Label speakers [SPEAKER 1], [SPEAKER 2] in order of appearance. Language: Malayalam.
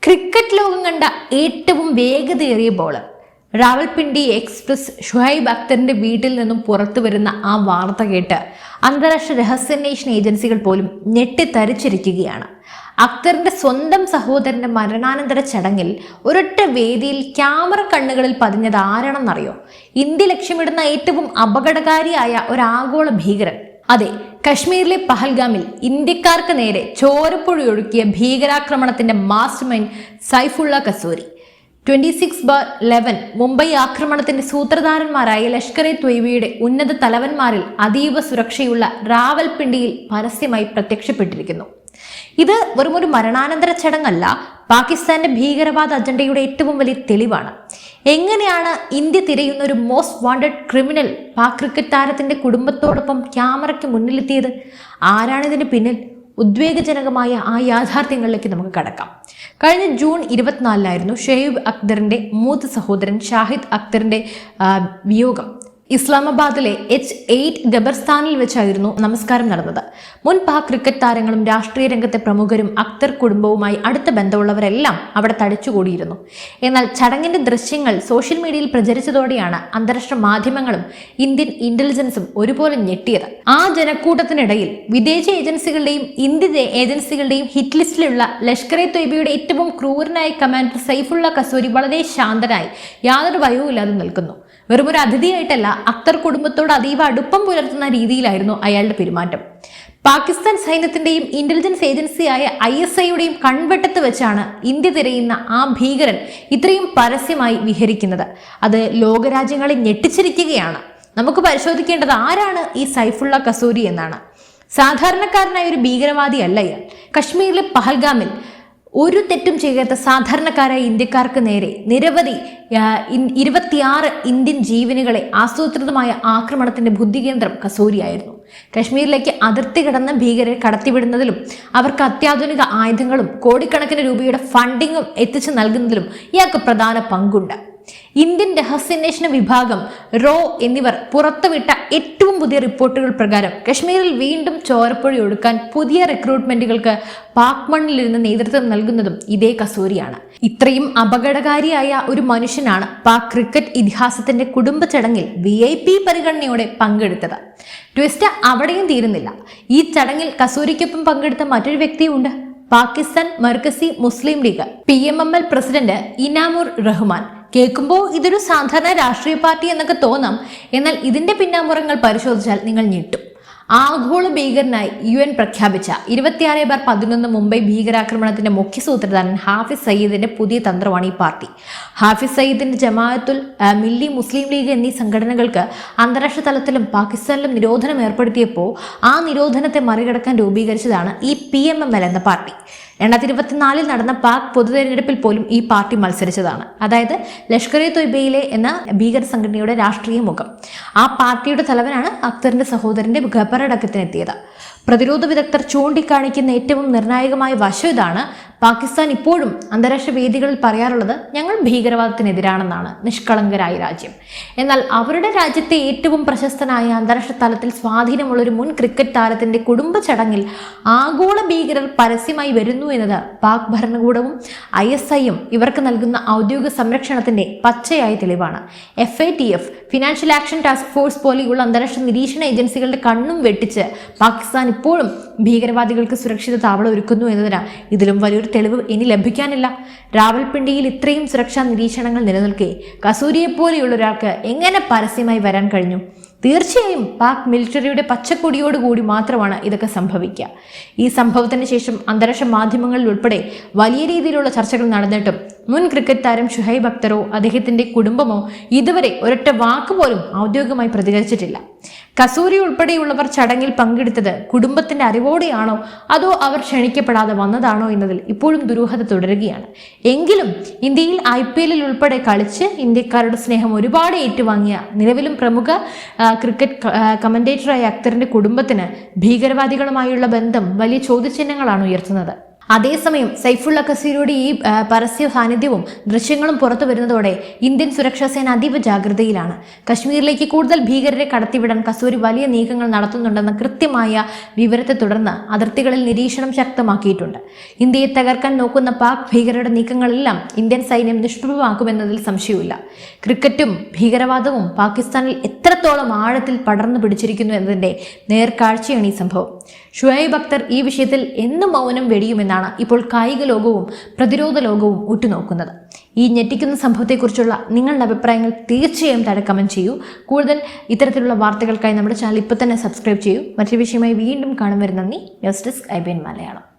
[SPEAKER 1] ക്രിക്കറ്റ് ലോകം കണ്ട ഏറ്റവും വേഗതയേറിയ ബോളർ റാവൽപിണ്ടി എക്സ്പ്രസ് ഷുഹൈബ് അക്തറിന്റെ വീട്ടിൽ നിന്നും പുറത്തു വരുന്ന ആ വാർത്ത കേട്ട് അന്താരാഷ്ട്ര രഹസ്യാന്വേഷണ ഏജൻസികൾ പോലും ഞെട്ടിത്തരിച്ചിരിക്കുകയാണ്. അക്തറിന്റെ സ്വന്തം സഹോദരന്റെ മരണാനന്തര ചടങ്ങിൽ ഒരൊറ്റ വേദിയിൽ ക്യാമറ കണ്ണുകളിൽ പതിഞ്ഞത് ആരാണെന്നറിയോ? ഇന്ത്യ ലക്ഷ്യമിടുന്ന ഏറ്റവും അപകടകാരിയായ ഒരു ആഗോള ഭീകരൻ. അതെ, കശ്മീരിലെ പഹൽഗാമിൽ ഇന്ത്യക്കാർക്ക് നേരെ ചോരപ്പുഴയൊഴുക്കിയ ഭീകരാക്രമണത്തിന്റെ മാസ്റ്റർ മൈൻഡ് സൈഫുള്ള കസൂരി. 26/11 മുംബൈ ആക്രമണത്തിന്റെ സൂത്രധാരന്മാരായ ലഷ്കർ-ഇ-ത്വയ്ബയുടെ ഉന്നത തലവന്മാരിൽ അതീവ സുരക്ഷയുള്ള റാവൽപിണ്ടിയിൽ പരസ്യമായി പ്രത്യക്ഷപ്പെട്ടിരിക്കുന്നു. ഇത് വെറുമൊരു മരണാനന്തര ചടങ്ങല്ല, പാകിസ്ഥാന്റെ ഭീകരവാദ അജണ്ടയുടെ ഏറ്റവും വലിയ തെളിവാണ്. എങ്ങനെയാണ് ഇന്ത്യ തിരയുന്ന ഒരു most wanted criminal Pak cricket താരത്തിന്റെ കുടുംബത്തോടൊപ്പം ക്യാമറയ്ക്ക് മുന്നിലെത്തിയത്? ആരാണിതിന് പിന്നിൽ? ഉദ്വേഗജനകമായ ആ യാഥാർത്ഥ്യങ്ങളിലേക്ക് നമുക്ക് കടക്കാം. കഴിഞ്ഞ ജൂൺ 24 ഷുഹൈബ് അക്തറിന്റെ മൂത്ത സഹോദരൻ ഷാഹിദ് അക്തറിന്റെ വിയോഗം. ഇസ്ലാമാബാദിലെ H8 ഖബർസ്ഥാനിൽ വെച്ചായിരുന്നു നമസ്കാരം നടന്നത്. മുൻ പാക് ക്രിക്കറ്റ് താരങ്ങളും രാഷ്ട്രീയ രംഗത്തെ പ്രമുഖരും അക്തർ കുടുംബവുമായി അടുത്ത ബന്ധമുള്ളവരെല്ലാം അവിടെ തടിച്ചുകൂടിയിരുന്നു. എന്നാൽ ചടങ്ങിന്റെ ദൃശ്യങ്ങൾ സോഷ്യൽ മീഡിയയിൽ പ്രചരിച്ചതോടെയാണ് അന്താരാഷ്ട്ര മാധ്യമങ്ങളും ഇന്ത്യൻ ഇന്റലിജൻസും ഒരുപോലെ ഞെട്ടിയത്. ആ ജനക്കൂട്ടത്തിനിടയിൽ വിദേശ ഏജൻസികളുടെയും ഇന്ത്യൻ ഏജൻസികളുടെയും ഹിറ്റ് ലിസ്റ്റിലുള്ള ലഷ്കർ-ഇ-ത്വയ്ബയുടെ ഏറ്റവും ക്രൂരനായ കമാൻഡർ സൈഫുള്ള കസൂരി വളരെ ശാന്തനായി യാതൊരു ഭയവും ഇല്ലാതെ നിൽക്കുന്നു. വെറുമൊരു അതിഥിയായിട്ടല്ല, അക്തർ കുടുംബത്തോട് അതീവ അടുപ്പം പുലർത്തുന്ന രീതിയിലായിരുന്നു അയാളുടെ പെരുമാറ്റം. പാകിസ്ഥാൻ സൈന്യത്തിന്റെയും ഇന്റലിജൻസ് ഏജൻസിയായ ISIയുടെയും കൺവെട്ടത്ത് വെച്ചാണ് ഇന്ത്യ തിരയുന്ന ആ ഭീകരൻ ഇത്രയും പരസ്യമായി വിഹരിക്കുന്നത്. അത് ലോകരാജ്യങ്ങളെ ഞെട്ടിച്ചിരിക്കുകയാണ്. നമുക്ക് പരിശോധിക്കേണ്ടത് ആരാണ് ഈ സൈഫുള്ള കസൂരി എന്നാണ്. സാധാരണക്കാരനായ ഒരു ഭീകരവാദിയല്ല ഇയാൾ. കശ്മീരിലെ പഹൽഗാമിൽ ഒരു തെറ്റും ചെയ്യാത്ത സാധാരണക്കാരായ ഇന്ത്യക്കാർക്ക് നേരെ നിരവധി 26 ഇന്ത്യൻ ജീവനുകളെ ആസൂത്രിതമായ ആക്രമണത്തിന്റെ ബുദ്ധികേന്ദ്രം കസൂരിയായിരുന്നു. കശ്മീരിലേക്ക് അതിർത്തി കടന്ന ഭീകരരെ കടത്തിവിടുന്നതിലും അവർക്ക് അത്യാധുനിക ആയുധങ്ങളും കോടിക്കണക്കിന് രൂപയുടെ ഫണ്ടിങ്ങും എത്തിച്ചു നൽകുന്നതിലും ഇയാൾക്ക് പ്രധാന പങ്കുണ്ട്. ഇന്ത്യൻ രഹസ്യാന്വേഷണ വിഭാഗം, റോ എന്നിവർ പുറത്തുവിട്ട ഏറ്റവും പുതിയ റിപ്പോർട്ടുകൾ പ്രകാരം കശ്മീരിൽ വീണ്ടും ചോരപ്പുഴ ഒഴുക്കാൻ പുതിയ റിക്രൂട്ട്മെന്റുകൾക്ക് പാക് മണ്ണിലിരുന്ന് നേതൃത്വം നൽകുന്നതും ഇതേ കസൂരിയാണ്. ഇത്രയും അപകടകാരിയായ ഒരു മനുഷ്യനാണ് പാക് ക്രിക്കറ്റ് ഇതിഹാസത്തിന്റെ കുടുംബ ചടങ്ങിൽ VIP പരിഗണനയോടെ പങ്കെടുത്തത്. ട്വിസ്റ്റ് അവിടെയും തീരുന്നില്ല. ഈ ചടങ്ങിൽ കസൂരിക്കൊപ്പം പങ്കെടുത്ത മറ്റൊരു വ്യക്തിയുണ്ട്. പാകിസ്ഥാൻ മർകസി മുസ്ലിം ലീഗ് PMML പ്രസിഡന്റ് ഇനാമുർ റഹ്മാൻ. കേൾക്കുമ്പോൾ ഇതൊരു സാധാരണ രാഷ്ട്രീയ പാർട്ടി എന്നൊക്കെ തോന്നാം. എന്നാൽ ഇതിന്റെ പിന്നാമ്പുറങ്ങൾ പരിശോധിച്ചാൽ നിങ്ങൾ ഞെട്ടും. ആഗോള ഭീകരനായി UN പ്രഖ്യാപിച്ച 26/11 മുംബൈ ഭീകരാക്രമണത്തിന്റെ മുഖ്യ സൂത്രധാരൻ ഹാഫിസ് സയ്യിദിന്റെ പുതിയ തന്ത്രമാണ് ഈ പാർട്ടി. ഹാഫിസ് സയ്യിദിന്റെ ജമാഅത്തുൽ മില്ലി മുസ്ലിം ലീഗ് എന്നീ സംഘടനകൾക്ക് അന്താരാഷ്ട്ര തലത്തിലും പാകിസ്ഥാനിലും നിരോധനം ഏർപ്പെടുത്തിയപ്പോൾ ആ നിരോധനത്തെ മറികടക്കാൻ രൂപീകരിച്ചതാണ് ഈ PMML എന്ന പാർട്ടി. 2024 നടന്ന പാക് പൊതു തെരഞ്ഞെടുപ്പിൽ പോലും ഈ പാർട്ടി മത്സരിച്ചതാണ്. അതായത് ലഷ്കർ-ഇ-ത്വയ്ബയിലെ എന്ന ഭീകര സംഘടനയുടെ രാഷ്ട്രീയ മുഖം. ആ പാർട്ടിയുടെ തലവനാണ് അക്തറിന്റെ സഹോദരന്റെ ഖബറടക്കത്തിനെത്തിയത്. പ്രതിരോധ വിദഗ്ധർ ചൂണ്ടിക്കാണിക്കുന്ന ഏറ്റവും നിർണായകമായ വശം ഇതാണ്. പാകിസ്ഥാൻ ഇപ്പോഴും അന്താരാഷ്ട്ര വേദികളിൽ പറയാറുള്ളത് ഞങ്ങൾ ഭീകരവാദത്തിനെതിരാണെന്നാണ്, നിഷ്കളങ്കരായ രാജ്യം. എന്നാൽ അവരുടെ രാജ്യത്തെ ഏറ്റവും പ്രശസ്തനായ അന്താരാഷ്ട്ര തലത്തിൽ സ്വാധീനമുള്ള ഒരു മുൻ ക്രിക്കറ്റ് താരത്തിന്റെ കുടുംബ ചടങ്ങിൽ ആഗോള ഭീകരർ പരസ്യമായി വരുന്നു എന്നത് പാക് ഭരണകൂടവും ISIയും ഇവർക്ക് നൽകുന്ന ഔദ്യോഗിക സംരക്ഷണത്തിന്റെ പച്ചയായ തെളിവാണ്. FATF, financial action task force പോലെയുള്ള അന്താരാഷ്ട്ര നിരീക്ഷണ ഏജൻസികളുടെ കണ്ണും വെട്ടിച്ച് പാകിസ്ഥാൻ ഇപ്പോഴും ഭീകരവാദികൾക്ക് സുരക്ഷിത താവളം ഒരുക്കുന്നു എന്നതിന് ഇതിലും വലിയൊരു തെളിവ് ഇനി ലഭിക്കാനില്ല. റാവൽപിണ്ടിയിൽ ഇത്രയും സുരക്ഷാ നിരീക്ഷണങ്ങൾ നിലനിൽക്കെ കസൂരിയെ പോലെയുള്ള ഒരാൾക്ക് എങ്ങനെ പരസ്യമായി വരാൻ കഴിഞ്ഞു? തീർച്ചയായും പാക് മിലിറ്ററിയുടെ പച്ചക്കൊടിയോടുകൂടി മാത്രമാണ് ഇതൊക്കെ സംഭവിക്കുക. ഈ സംഭവത്തിന് ശേഷം അന്താരാഷ്ട്ര മാധ്യമങ്ങളിൽ ഉൾപ്പെടെ വലിയ രീതിയിലുള്ള ചർച്ചകൾ നടന്നിട്ടും മുൻ ക്രിക്കറ്റ് താരം ഷുഹൈബ് അക്തറോ അദ്ദേഹത്തിന്റെ കുടുംബമോ ഇതുവരെ ഒരൊറ്റ വാക്കുപോലും ഔദ്യോഗികമായി പ്രതികരിച്ചിട്ടില്ല. കസൂരി ഉൾപ്പെടെയുള്ളവർ ചടങ്ങിൽ പങ്കെടുത്തത് കുടുംബത്തിന്റെ അറിവോടെയാണോ അതോ അവർ ക്ഷണിക്കപ്പെടാതെ വന്നതാണോ എന്നതിൽ ഇപ്പോഴും ദുരൂഹത തുടരുകയാണ്. എങ്കിലും ഇന്ത്യയിൽ IPL ഉൾപ്പെടെ കളിച്ച് ഇന്ത്യക്കാരുടെ സ്നേഹം ഒരുപാട് ഏറ്റുവാങ്ങിയ നിലവിലും പ്രമുഖ ക്രിക്കറ്റ് കമന്റേറ്ററായ അക്തറിന്റെ കുടുംബത്തിന് ഭീകരവാദികളുമായുള്ള ബന്ധം വലിയ ചോദ്യചിഹ്നങ്ങളാണ് ഉയർത്തുന്നത്. അതേസമയം സൈഫുള്ള കസീറയുടെ ഈ പരസ്യ സാന്നിധ്യവും ദൃശ്യങ്ങളും പുറത്തു വരുന്നതോടെ ഇന്ത്യൻ സുരക്ഷാ സേന അതീവ ജാഗ്രതയിലാണ്. കശ്മീരിലേക്ക് കൂടുതൽ ഭീകരരെ കടത്തിവിടാൻ കസൂരി വലിയ നീക്കങ്ങൾ നടത്തുന്നുണ്ടെന്ന കൃത്യമായ വിവരത്തെ തുടർന്ന് അതിർത്തികളിൽ നിരീക്ഷണം ശക്തമാക്കിയിട്ടുണ്ട്. ഇന്ത്യയെ തകർക്കാൻ നോക്കുന്ന പാക് ഭീകരരുടെ നീക്കങ്ങളെല്ലാം ഇന്ത്യൻ സൈന്യം നിഷ്പ്രഭമാക്കുമെന്നതിൽ സംശയമില്ല. ക്രിക്കറ്റും ഭീകരവാദവും പാകിസ്ഥാനിൽ എത്രത്തോളം ആഴത്തിൽ പടർന്നു പിടിച്ചിരിക്കുന്നു എന്നതിന്റെ നേർക്കാഴ്ചയാണ് ഈ സംഭവം. ഷുഹൈബ് അക്തർ ഈ വിഷയത്തിൽ എന്നും മൗനം വെടിയുമെന്നാണ് ഇപ്പോൾ കായിക ലോകവും പ്രതിരോധ ലോകവും ഉറ്റുനോക്കുന്നത്. ഈ ഞെട്ടിക്കുന്ന സംഭവത്തെക്കുറിച്ചുള്ള നിങ്ങളുടെ അഭിപ്രായങ്ങൾ തീർച്ചയായും താഴെ കമന്റ് ചെയ്യൂ. കൂടുതൽ ഇത്തരത്തിലുള്ള വാർത്തകൾക്കായി നമ്മുടെ ചാനൽ ഇപ്പോൾ തന്നെ സബ്സ്ക്രൈബ് ചെയ്യൂ. മറ്റൊരു വിഷയമായി വീണ്ടും കാണും വരെ നന്ദി. News desk IBN Malayalam.